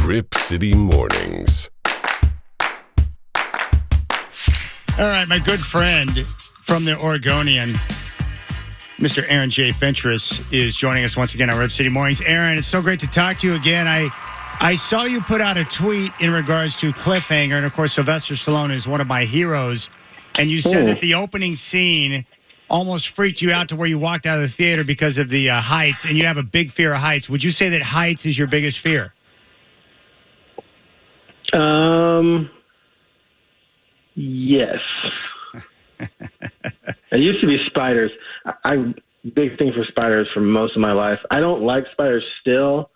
Rip City Mornings. All right, my good friend from the Oregonian, Mr. Aaron J. Fentress, is joining us once again on Rip City Mornings. Aaron, it's so great to talk to you again. I saw you put out a tweet in regards to Cliffhanger, and of course, Sylvester Stallone is one of my heroes. And you said that the opening scene almost freaked you out to where you walked out of the theater because of the heights, and you have a big fear of heights. Would you say that heights is your biggest fear? Yes. It used to be spiders. I big thing for spiders for most of my life. I don't like spiders still,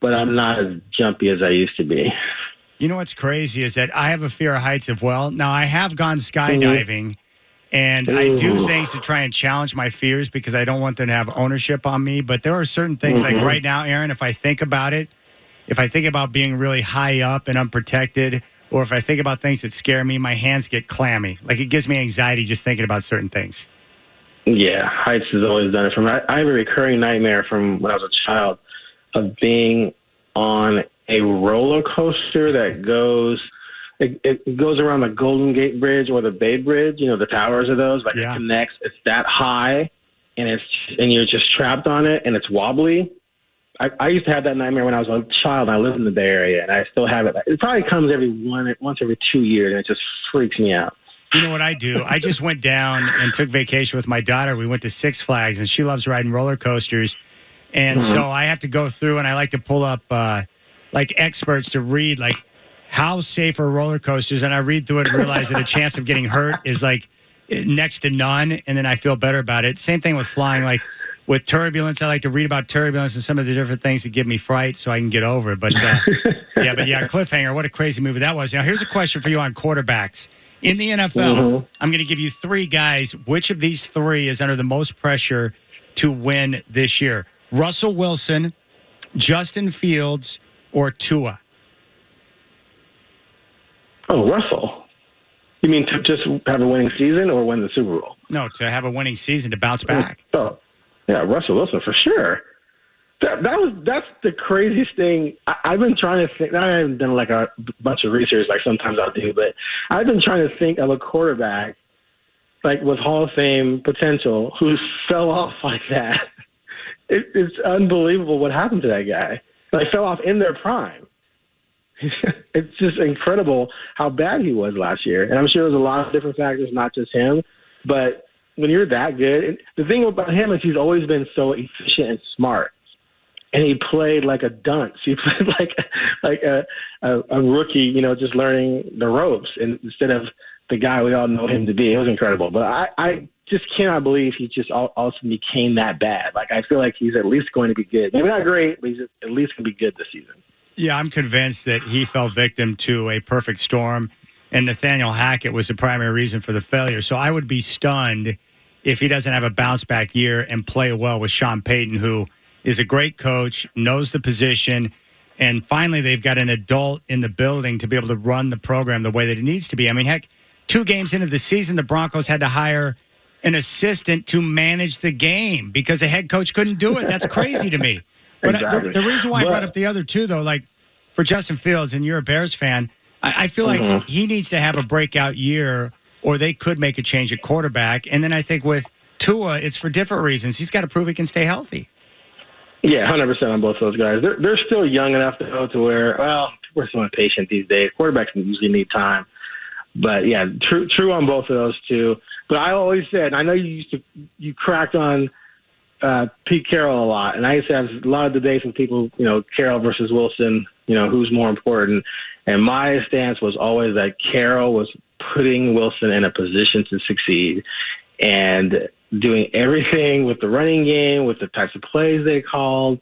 but I'm not as jumpy as I used to be. You know what's crazy is that I have a fear of heights as well. Now, I have gone skydiving, and I do things to try and challenge my fears because I don't want them to have ownership on me. But there are certain things, like right now, Aaron, if I think about it, if I think about being really high up and unprotected, or if I think about things that scare me, my hands get clammy. Like, it gives me anxiety just thinking about certain things. Yeah, heights has always done it for me. I have a recurring nightmare from when I was a child of being on a roller coaster that goes it goes around the Golden Gate Bridge or the Bay Bridge, you know, the towers of those, like it connects. It's that high, and you're just trapped on it, and it's wobbly. I used to have that nightmare when I was a child. I lived in the Bay Area, and I still have it. It probably comes once every 2 years, and it just freaks me out. You know what I do? I just went down and took vacation with my daughter. We went to Six Flags, and she loves riding roller coasters. And so I have to go through, and I like to pull up like experts to read like how safe are roller coasters. And I read through it and realize that a chance of getting hurt is like next to none. And then I feel better about it. Same thing with flying. Like with turbulence, I like to read about turbulence and some of the different things that give me fright so I can get over it. But Cliffhanger, what a crazy movie that was. Now, here's a question for you on quarterbacks. In the NFL, I'm going to give you three guys. Which of these three is under the most pressure to win this year? Russell Wilson, Justin Fields, or Tua? Oh, Russell. You mean to just have a winning season or win the Super Bowl? No, to have a winning season, to bounce back. Oh, yeah, Russell Wilson for sure. That's the craziest thing. I've been trying to think. I haven't done like a bunch of research like sometimes I'll do, but I've been trying to think of a quarterback like with Hall of Fame potential who fell off like that. It's unbelievable what happened to that guy. Like fell off in their prime. It's just incredible how bad he was last year, and I'm sure there's a lot of different factors, not just him. But when you're that good, the thing about him is he's always been so efficient and smart. And he played like a dunce. He played like a rookie, you know, just learning the ropes instead of the guy we all know him to be. It was incredible. But I just cannot believe he just all of a sudden became that bad. Like, I feel like he's at least going to be good. Maybe not great, but he's at least going to be good this season. Yeah, I'm convinced that he fell victim to a perfect storm, and Nathaniel Hackett was the primary reason for the failure. So I would be stunned if he doesn't have a bounce-back year and play well with Sean Payton, who is a great coach, knows the position, and finally they've got an adult in the building to be able to run the program the way that it needs to be. I mean, heck, 2 games into the season, the Broncos had to hire an assistant to manage the game because the head coach couldn't do it. That's crazy to me. But Exactly. the reason why I brought up the other two, though, like for Justin Fields, and you're a Bears fan, I feel like he needs to have a breakout year or they could make a change at quarterback. And then I think with Tua, it's for different reasons. He's got to prove he can stay healthy. Yeah, 100% on both those guys. They're still young enough to go to where, well, we're so impatient these days. Quarterbacks usually need time. But, yeah, true on both of those two. But I always said, I know you cracked on Pete Carroll a lot, and I used to have a lot of debates with people, you know, Carroll versus Wilson, you know, who's more important. And my stance was always that Carroll was putting Wilson in a position to succeed and doing everything with the running game, with the types of plays they called.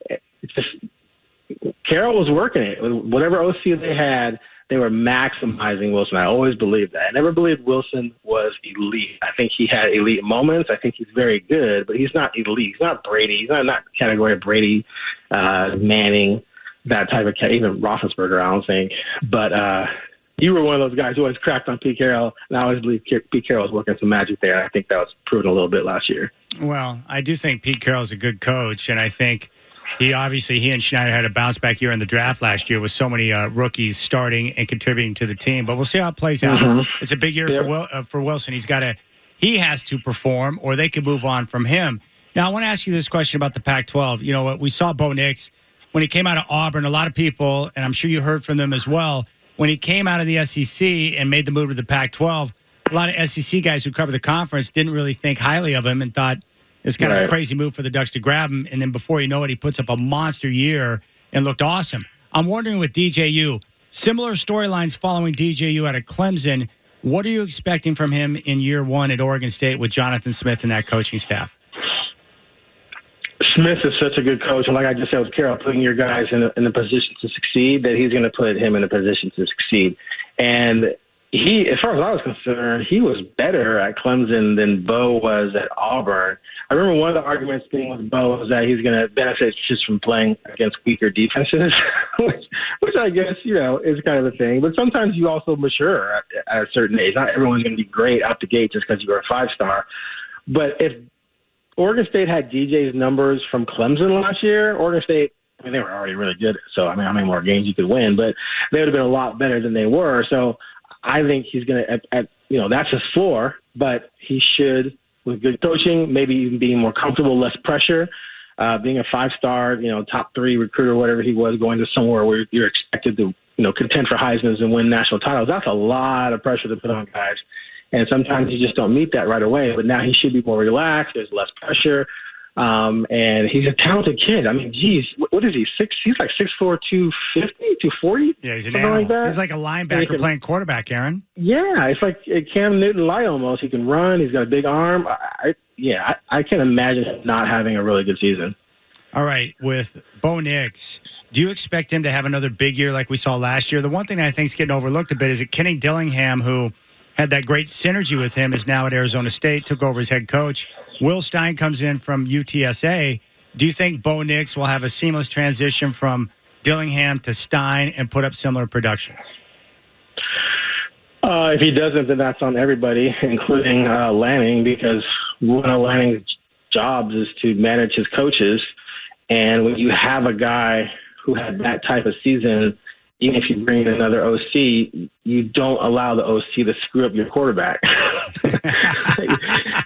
It's just Carroll was working it. Whatever OC they had, they were maximizing Wilson. I always believed that. I never believed Wilson was elite. I think he had elite moments. I think he's very good, but he's not elite. He's not Brady. He's not in that category of Brady, Manning, that type of even Roethlisberger, I don't think. But you were one of those guys who always cracked on Pete Carroll, and I always believe Pete Carroll was working some magic there. I think that was proven a little bit last year. Well, I do think Pete Carroll's a good coach, and I think He and Schneider had a bounce back year in the draft last year with so many rookies starting and contributing to the team. But we'll see how it plays out. Mm-hmm. It's a big year for Wilson. He has to perform, or they can move on from him. Now, I want to ask you this question about the Pac-12. You know, we saw Bo Nix when he came out of Auburn. A lot of people, and I'm sure you heard from them as well, when he came out of the SEC and made the move to the Pac-12, a lot of SEC guys who cover the conference didn't really think highly of him and thought it's kind of a crazy move for the Ducks to grab him. And then before you know it, he puts up a monster year and looked awesome. I'm wondering with DJU, similar storylines following DJU out of Clemson. What are you expecting from him in year one at Oregon State with Jonathan Smith and that coaching staff? Smith is such a good coach. And like I just said with Carroll, putting your guys in a position to succeed, that he's going to put him in a position to succeed. And he, as far as I was concerned, he was better at Clemson than Bo was at Auburn. I remember one of the arguments being with Bo was that he's going to benefit just from playing against weaker defenses, which I guess, is kind of a thing. But sometimes you also mature at a certain age. Not everyone's going to be great out the gate just because you were a 5-star. But if Oregon State had DJ's numbers from Clemson last year, Oregon State, they were already really good. So, how many more games you could win? But they would have been a lot better than they were. So, I think he's going to, that's his floor, but he should, with good coaching, maybe even being more comfortable, less pressure, being a 5-star, top 3 recruiter, whatever he was, going to somewhere where you're expected to, contend for Heisman's and win national titles. That's a lot of pressure to put on guys. And sometimes you just don't meet that right away. But now he should be more relaxed. There's less pressure. And he's a talented kid. I mean, geez, what is he? He's like 6'4", 250, 240? Yeah, he's an animal. Like that. He's like a linebacker playing quarterback, Aaron. Yeah, it's like Cam Newton-Light almost. He can run. He's got a big arm. I can't imagine him not having a really good season. All right, with Bo Nix, do you expect him to have another big year like we saw last year? The one thing I think is getting overlooked a bit is that Kenny Dillingham, who had that great synergy with him, is now at Arizona State, took over as head coach. Will Stein comes in from UTSA. Do you think Bo Nix will have a seamless transition from Dillingham to Stein and put up similar production? If he doesn't, then that's on everybody, including Lanning, because one of Lanning's jobs is to manage his coaches. And when you have a guy who had that type of season, even if you bring in another OC, you don't allow the OC to screw up your quarterback.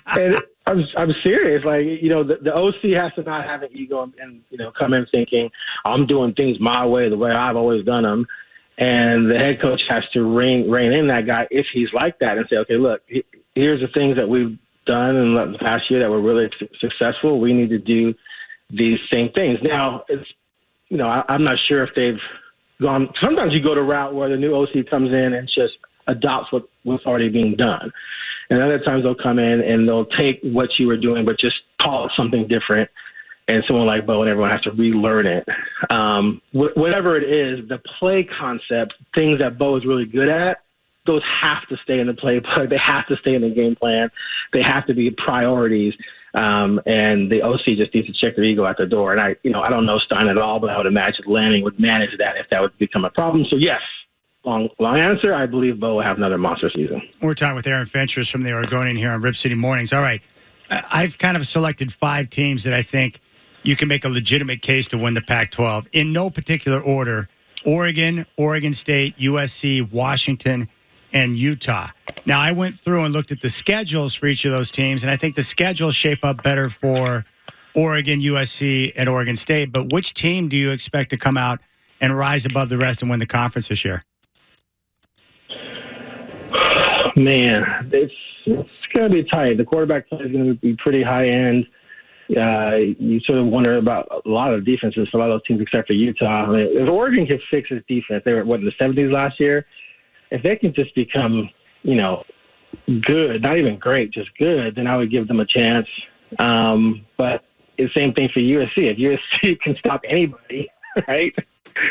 And I'm serious. Like, the OC has to not have an ego and come in thinking, I'm doing things my way, the way I've always done them. And the head coach has to rein in that guy if he's like that and say, okay, look, here's the things that we've done in the past year that were really successful. We need to do these same things. Now, it's, I'm not sure if they've gone. Sometimes you go to a route where the new OC comes in and just adopts what's already being done. And other times they'll come in and they'll take what you were doing, but just call it something different. And someone like Bo and everyone has to relearn it. Whatever it is, the play concept, things that Bo is really good at, those have to stay in the playbook. They have to stay in the game plan. They have to be priorities. And the OC just needs to check their ego at the door. And I don't know Stein at all, but I would imagine Lanning would manage that if that would become a problem. So yes, long answer. I believe Bo will have another monster season. We're talking with Aaron Fentress from the Oregonian here on Rip City Mornings. All right. I've kind of selected 5 teams that I think you can make a legitimate case to win the Pac-12 in no particular order: Oregon, Oregon State, USC, Washington, and Utah. Now, I went through and looked at the schedules for each of those teams, and I think the schedules shape up better for Oregon, USC, and Oregon State. But which team do you expect to come out and rise above the rest and win the conference this year? Man, it's going to be tight. The quarterback play is going to be pretty high end. You sort of wonder about a lot of defenses for a lot of those teams except for Utah. I mean, if Oregon can fix its defense, they were in the 70s last year. If they can just become, good, not even great, just good, then I would give them a chance. But the same thing for USC. If USC can stop anybody, right,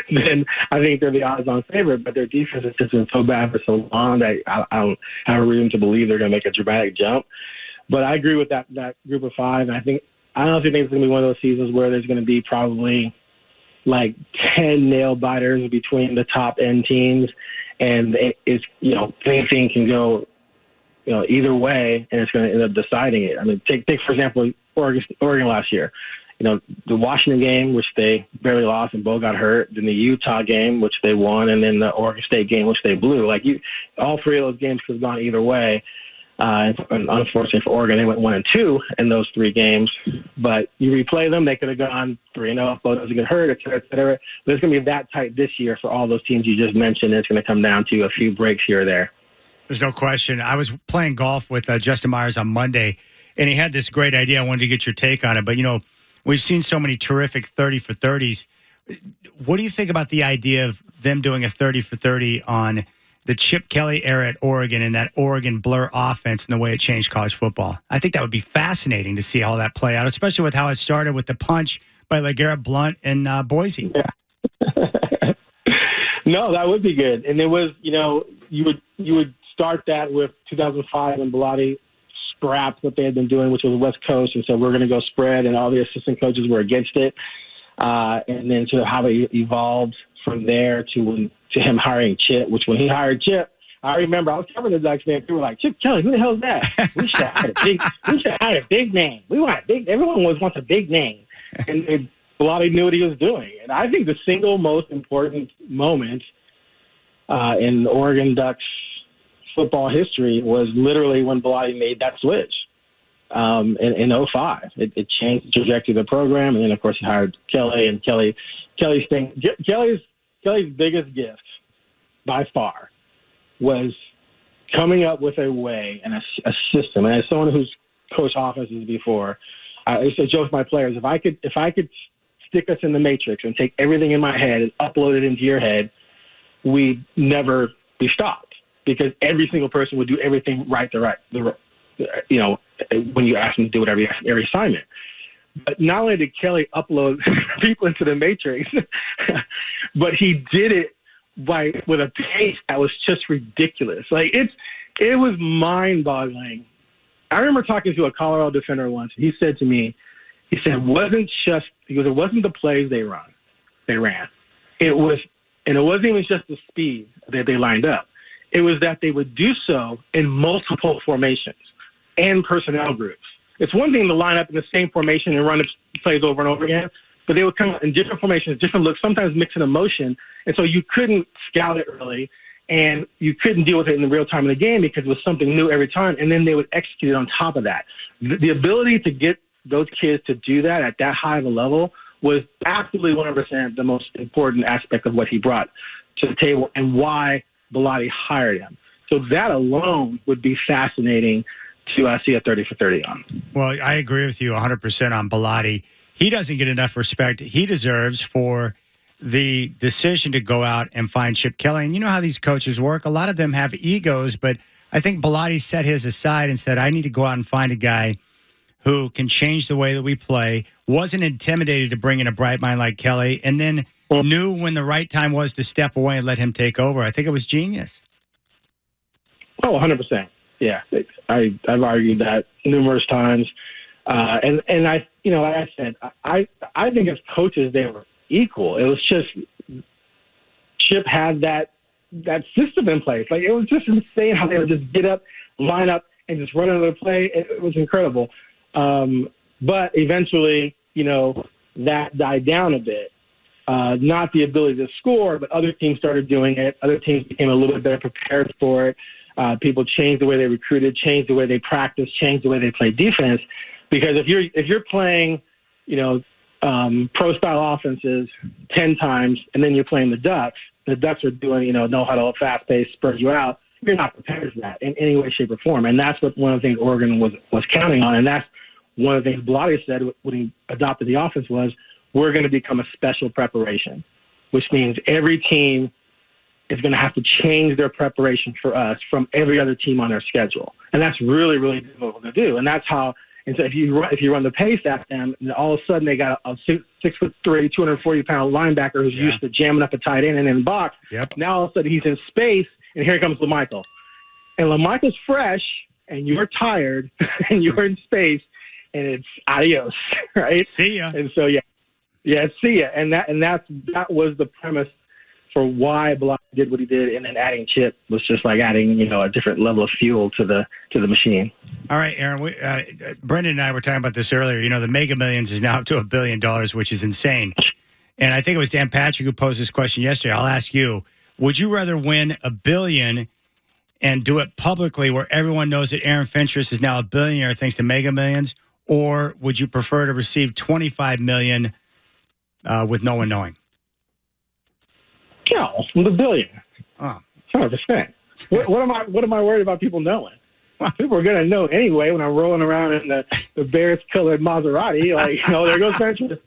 then I think they're the odds-on favorite. But their defense has just been so bad for so long that I don't have a reason to believe they're going to make a dramatic jump. But I agree with that group of 5. And I honestly think it's going to be one of those seasons where there's going to be probably like 10 nail biters between the top end teams. And it's, anything can go, either way, and it's going to end up deciding it. I mean, take for example, Oregon last year. the Washington game, which they barely lost and Bo got hurt, then the Utah game, which they won, and then the Oregon State game, which they blew. All three of those games could have gone either way. And unfortunately for Oregon, they went 1-2 in those three games. But you replay them, they could have gone 3-0 if Bo doesn't get hurt, et cetera, et cetera. But it's going to be that tight this year for all those teams you just mentioned. It's going to come down to a few breaks here or there. There's no question. I was playing golf with Justin Myers on Monday, and he had this great idea. I wanted to get your take on it. But, we've seen so many terrific 30 for 30s. What do you think about the idea of them doing a 30 for 30 on the Chip Kelly era at Oregon and that Oregon blur offense and the way it changed college football? I think that would be fascinating to see how that play out, especially with how it started with the punch by LeGarrette Blount in Boise. Yeah. No, that would be good. And it was, you would start that with 2005 when Bellotti scrapped what they had been doing, which was West Coast, and said we're going to go spread, and all the assistant coaches were against it. And then sort of how it evolved from there to him hiring Chip, which when he hired Chip, I remember I was covering the Ducks, man. People were like, Chip Kelly, who the hell is that? We should have hired a big name. Everyone wants a big name. And Bellotti knew what he was doing. And I think the single most important moment in Oregon Ducks football history was literally when Bellotti made that switch in 05. It changed the trajectory of the program. And then, of course, he hired Kelly. And Kelly's biggest gift by far was coming up with a way and a system. And as someone who's coached offenses before, I used to joke with my players, if I could stick us in the matrix and take everything in my head and upload it into your head, we'd never be stopped, because every single person would do everything right when you ask them to do whatever every assignment. But not only did Kelly upload people into the matrix, but he did it with a pace that was just ridiculous. It was mind-boggling. I remember talking to a Colorado defender once. He said to me, it wasn't the plays they ran. It wasn't even just the speed that they lined up. It was that they would do so in multiple formations and personnel groups. It's one thing to line up in the same formation and run the plays over and over again, but they would come in different formations, different looks, sometimes mixing emotion. And so you couldn't scout it early, and you couldn't deal with it in the real time of the game because it was something new every time. And then they would execute it on top of that. The ability to get those kids to do that at that high of a level was absolutely 100% the most important aspect of what he brought to the table and why Bellotti hired him. So that alone would be fascinating to see a 30 for 30 on. Well, I agree with you 100% on Bellotti. He doesn't get enough respect he deserves for the decision to go out and find Chip Kelly. And you know how these coaches work. A lot of them have egos, but I think Bellotti set his aside and said, I need to go out and find a guy who can change the way that we play, wasn't intimidated to bring in a bright mind like Kelly, and then knew when the right time was to step away and let him take over. I think it was genius. Oh, 100%. Yeah, I've argued that numerous times. And I, like I said, I think as coaches, they were equal. It was just Chip had that system in place. It was just insane how they would just get up, line up, and just run another play. It was incredible. But eventually, that died down a bit. Not the ability to score, but other teams started doing it. Other teams became a little bit better prepared for it. People changed the way they recruited, changed the way they practiced, changed the way they played defense. Because if you're playing, pro style offenses 10 times, and then you're playing the Ducks are doing, no huddle, fast pace, spread you out. You're not prepared for that in any way, shape, or form. And that's what one of the things Oregon was counting on. And that's one of the things Bellotti said when he adopted the offense was, we're going to become a special preparation, which means every team is going to have to change their preparation for us from every other team on their schedule. And that's really, really difficult to do. And that's how, and so if you run the pace at them, and all of a sudden they got a 6'3", 240-pound linebacker who's used to jamming up a tight end and in the box. Yep. Now all of a sudden he's in space, and here comes LaMichael. And LaMichael's fresh, and you're tired, and you're in space, and it's adios, right? See ya. And so, yeah, see ya. And that was the premise for why Block did what he did, and then adding Chip was just like adding, a different level of fuel to the machine. All right, Aaron. Brendan and I were talking about this earlier. The Mega Millions is now up to $1 billion, which is insane. And I think it was Dan Patrick who posed this question yesterday. I'll ask you: would you rather win $1 billion and do it publicly, where everyone knows that Aaron Fentress is now a billionaire thanks to Mega Millions, or would you prefer to receive $25 million with no one knowing? No, the billion. Oh, 100%. What am I worried about people knowing? People are gonna know anyway when I'm rolling around in the Bears colored Maserati. Like, there goes Fentress.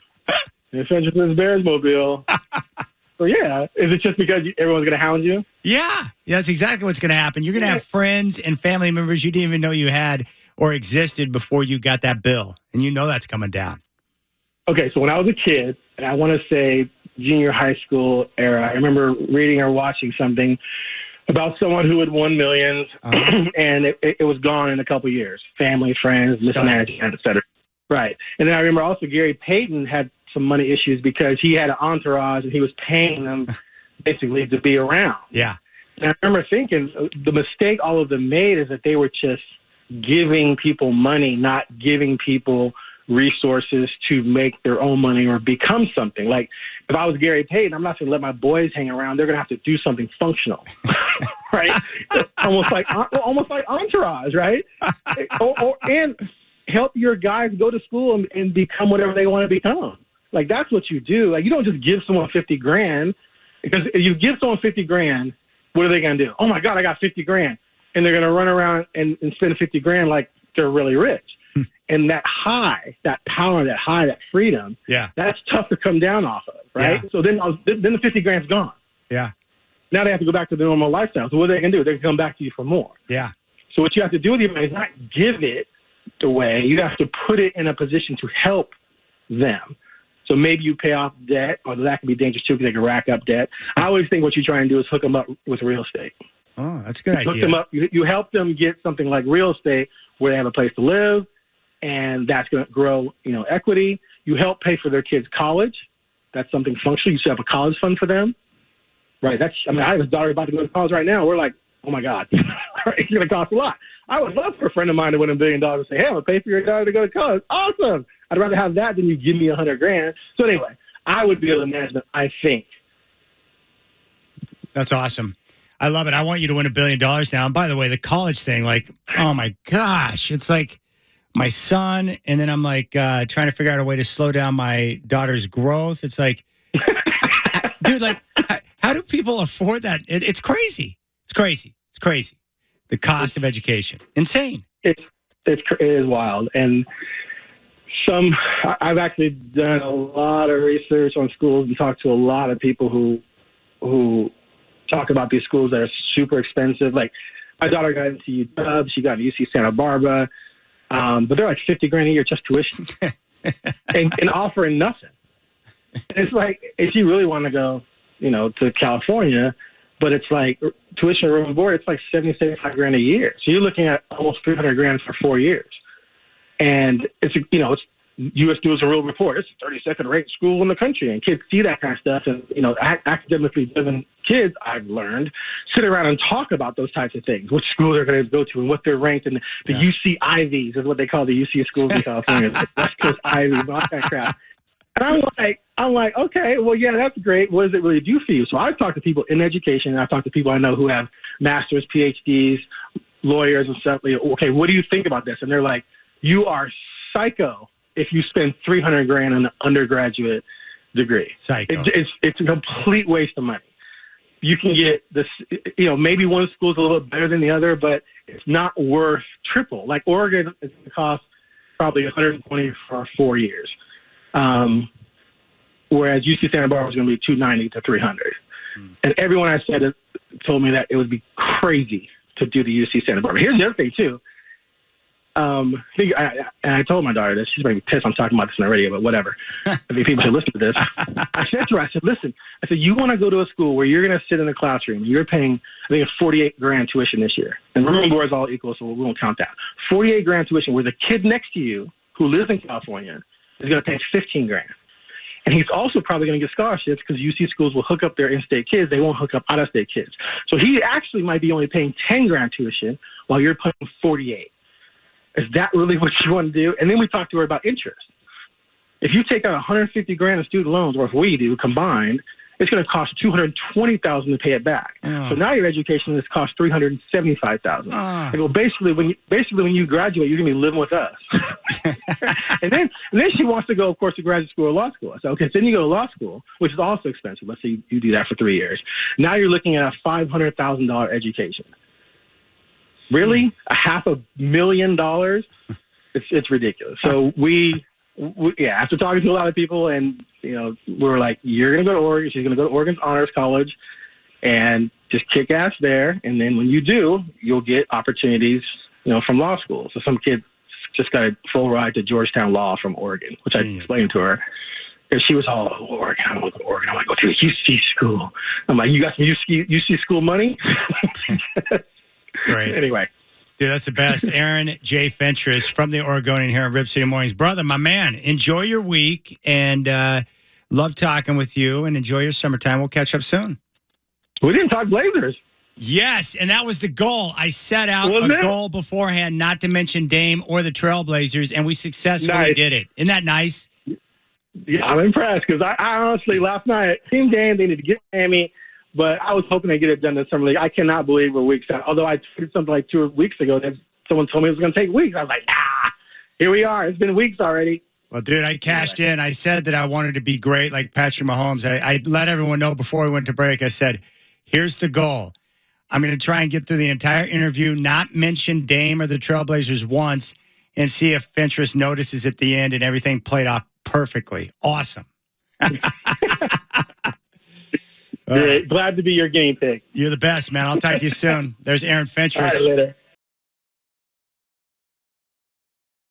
And Fentress's Bears mobile. So yeah, is it just because everyone's gonna hound you? Yeah, that's exactly what's gonna happen. You're gonna have friends and family members you didn't even know you had or existed before you got that bill, and that's coming down. Okay, so when I was a kid, and I want to say junior high school era, I remember reading or watching something about someone who had won millions, and it was gone in a couple of years. Family, friends, mismanagement, et cetera. Right. And then I remember also Gary Payton had some money issues because he had an entourage, and he was paying them basically to be around. Yeah. And I remember thinking the mistake all of them made is that they were just giving people money, not giving people resources to make their own money or become something. Like, if I was Gary Payton, I'm not going to let my boys hang around. They're going to have to do something functional, right? almost like entourage, right? And help your guys go to school and become whatever they want to become. Like, that's what you do. Like, you don't just give someone $50,000, because if you give someone $50,000, what are they going to do? Oh my God, I got $50,000. And they're going to run around and spend $50,000 like they're really rich. And that high, that power, that freedom, that's tough to come down off of, right? Yeah. So then the $50,000's gone. Yeah. Now they have to go back to their normal lifestyle. So what are they going to do? They can come back to you for more. Yeah. So what you have to do with your money is not give it away. You have to put it in a position to help them. So maybe you pay off debt, or that can be dangerous too, because they can rack up debt. I always think what you try and do is hook them up with real estate. Oh, that's a good idea. Hook them up. You help them get something like real estate where they have a place to live, and that's going to grow, equity. You help pay for their kids' college. That's something functional. You should have a college fund for them, right? I have a daughter about to go to college right now. We're like, oh my God, it's going to cost a lot. I would love for a friend of mine to win $1 billion and say, hey, I'm going to pay for your daughter to go to college. Awesome. I'd rather have that than you give me $100,000. So anyway, I would be able to manage that, I think. That's awesome. I love it. I want you to win $1 billion now. And by the way, the college thing, like, oh my gosh, it's like my son, and then I'm like trying to figure out a way to slow down my daughter's growth. It's like, dude, like, how do people afford that? It's crazy. It's crazy. It's crazy. The cost of education, insane. It is wild, and I've actually done a lot of research on schools and talked to a lot of people who talk about these schools that are super expensive. Like, my daughter got into UW, she got into UC Santa Barbara. But they're like $50,000 a year just tuition and offering nothing. And it's like, if you really want to go, to California, but it's like tuition, room and board, it's like $75,000 a year. So you're looking at almost $300,000 for 4 years. And it's U.S. News and World Report. It's the 32nd ranked school in the country, and kids see that kind of stuff. And academically driven kids, I've learned, sit around and talk about those types of things, which schools they're going to go to and what they're ranked in. The UC Ivies is what they call the UC schools in California, the West Coast Ivies, all that kind of crap. And I'm like, okay, well, yeah, that's great. What does it really do for you? So I've talked to people in education, and I've talked to people I know who have masters, PhDs, lawyers, and stuff. Like, okay, what do you think about this? And they're like, you are psycho if you spend $300,000 on an undergraduate degree. Psycho. It's a complete waste of money. You can get this, maybe one school's a little bit better than the other, but it's not worth triple. Like Oregon, it's going to cost probably $120 for 4 years, whereas UC Santa Barbara is going to be $290 to $300. And everyone I said told me that it would be crazy to do the UC Santa Barbara. Here's the other thing too. I told my daughter this. She's going to be pissed I'm talking about this on the radio, but whatever. I think people should listen to this. I said to her, listen, you want to go to a school where you're going to sit in the classroom and you're paying, I think it's $48,000 tuition this year. And room and board is all equal, so we won't count that. $48,000 tuition where the kid next to you who lives in California is going to pay $15,000. And he's also probably going to get scholarships because UC schools will hook up their in-state kids. They won't hook up out-of-state kids. So he actually might be only paying 10 grand tuition while you're paying 48. Is that really what you want to do? And then we talked to her about interest. If you take out 150 grand in student loans, or if we do combined, it's going to cost $220,000 to pay it back. Oh. So now your education has cost $375,000. Oh. And well, basically, when you graduate, you're going to be living with us. and then she wants to go, of course, to graduate school or law school. I said, okay, so then you go to law school, which is also expensive. Let's say you do that for 3 years. Now you're looking at a $500,000 education. Really? $500,000? It's ridiculous. So after talking to a lot of people, and we're like, you're going to go to Oregon. She's going to go to Oregon's Honors College, and just kick ass there. And then when you do, you'll get opportunities, from law school. So some kid just got a full ride to Georgetown Law from Oregon, which I explained to her. And she was all, Oregon, I want to go to Oregon. I want to go to a UC school. I'm like, you got some UC school money? It's great. Anyway. Dude, that's the best. Aaron J. Fentress from the Oregonian here on Rip City Mornings. Brother, my man, enjoy your week, and love talking with you, and enjoy your summertime. We'll catch up soon. We didn't talk Blazers. Yes, and that was the goal. I set out goal beforehand not to mention Dame or the Trailblazers, and we successfully did it. Isn't that nice? Yeah, I'm impressed, because I honestly, last night, Team Dame, they need to get Miami. But I was hoping to get it done this summer league. I cannot believe we're weeks out. Although I tweeted something like 2 weeks ago that someone told me it was going to take weeks. I was like, here we are. It's been weeks already. Well, dude, I cashed in. I said that I wanted to be great like Patrick Mahomes. I let everyone know before we went to break. I said, here's the goal. I'm going to try and get through the entire interview, not mention Dame or the Trailblazers once, and see if Fentress notices at the end, and everything played off perfectly. Awesome. Glad to be your guinea pig. You're the best, man. I'll talk to you soon. There's Aaron Fentress. All right, later.